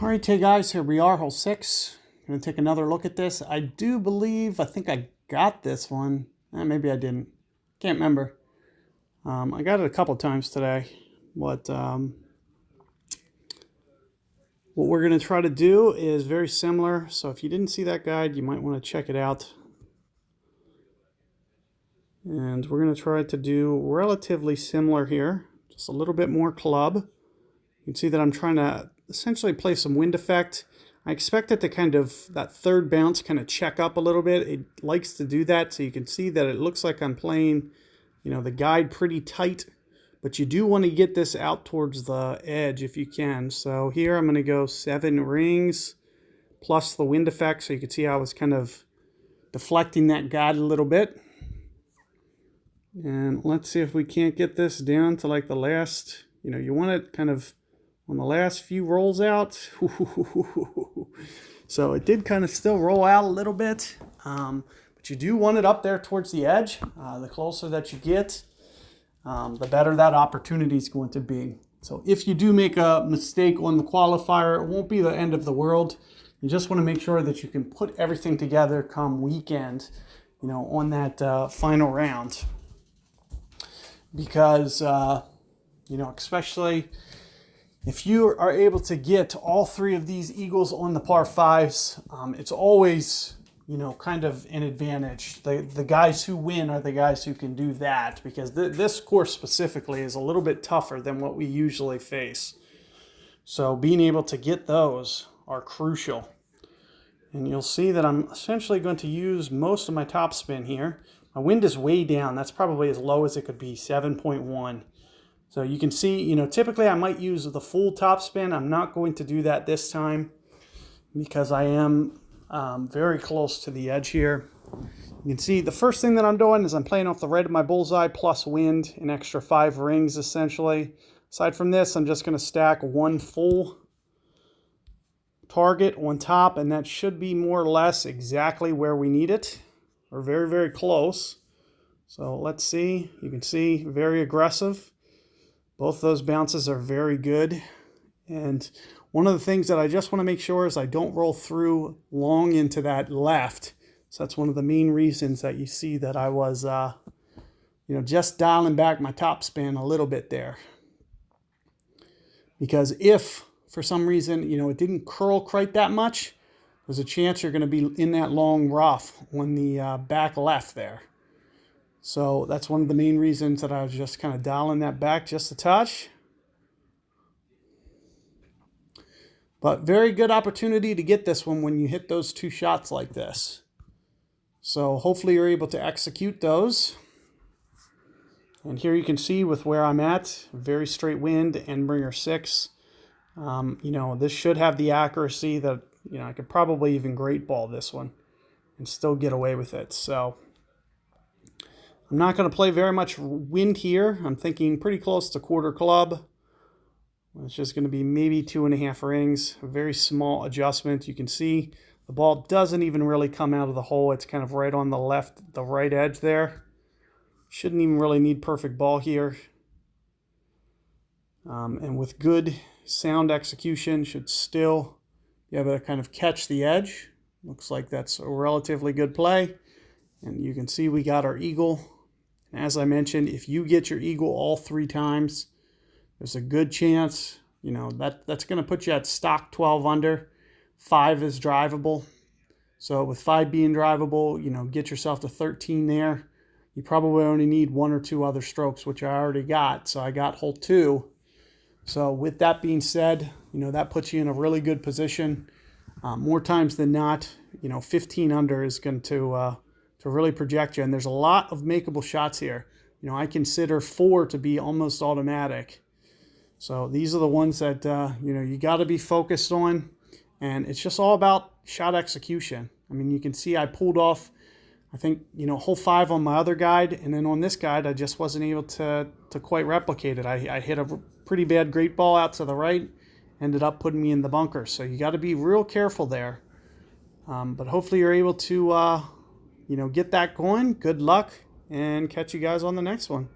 All right, hey guys, here we are, hole 6. Going to take another look at this. I think I got this one. Maybe I didn't. Can't remember. I got it a couple times today. What we're going to try to do is very similar. So if you didn't see that guide, you might want to check it out. And we're going to try to do relatively similar here. Just a little bit more club. You can see that I'm trying to essentially play some wind effect. I expect it to that third bounce kind of check up a little bit. It likes to do that, so you can see that it looks like I'm playing, the guide pretty tight, but you do want to get this out towards the edge if you can. So here I'm going to go 7 rings plus the wind effect, so you can see how I was kind of deflecting that guide a little bit. And let's see if we can't get this down to like the last, you want it kind of on the last few rolls out. So it did kind of still roll out a little bit, but you do want it up there towards the edge. The closer that you get, the better that opportunity is going to be. So if you do make a mistake on the qualifier, it won't be the end of the world. You just want to make sure that you can put everything together come weekend, on that final round. Because, especially if you are able to get all 3 of these eagles on the par 5s, it's always, kind of an advantage. The guys who win are the guys who can do that, because this course specifically is a little bit tougher than what we usually face. So being able to get those are crucial. And you'll see that I'm essentially going to use most of my topspin here. My wind is way down. That's probably as low as it could be, 7.1. So you can see, typically I might use the full topspin. I'm not going to do that this time because I am very close to the edge here. You can see the first thing that I'm doing is I'm playing off the red of my bullseye plus wind, an extra 5 rings essentially. Aside from this, I'm just going to stack 1 full target on top, and that should be more or less exactly where we need it. We're very, very close. So let's see. You can see very aggressive. Both those bounces are very good. And one of the things that I just want to make sure is I don't roll through long into that left. So that's one of the main reasons that you see that I was, just dialing back my topspin a little bit there. Because if for some reason, it didn't curl quite that much, there's a chance you're going to be in that long rough on the back left there. So that's one of the main reasons that I was just kind of dialing that back just a touch. But very good opportunity to get this one when you hit those 2 shots like this. So hopefully you're able to execute those. And here you can see with where I'm at, very straight wind and bringer 6. This should have the accuracy that, I could probably even great ball this one and still get away with it. So I'm not going to play very much wind here. I'm thinking pretty close to quarter club. It's just going to be maybe 2.5 rings. A very small adjustment. You can see the ball doesn't even really come out of the hole. It's kind of right on the right edge there. Shouldn't even really need perfect ball here. And with good sound execution, should still be able to kind of catch the edge. Looks like that's a relatively good play. And you can see we got our eagle. As I mentioned, if you get your eagle all 3 times, there's a good chance, that's going to put you at stock 12 under. 5 is drivable. So with 5 being drivable, get yourself to 13 there. You probably only need 1 or 2 other strokes, which I already got. So I got hole 2. So with that being said, that puts you in a really good position. More times than not, 15 under is going to really project you. And there's a lot of makeable shots here. I consider 4 to be almost automatic. So these are the ones that, you got to be focused on. And it's just all about shot execution. I mean, you can see I pulled off, I think, hole 5 on my other guide. And then on this guide, I just wasn't able to quite replicate it. I hit a pretty bad great ball out to the right. Ended up putting me in the bunker. So you got to be real careful there. But hopefully you're able to, get that going. Good luck, and catch you guys on the next one.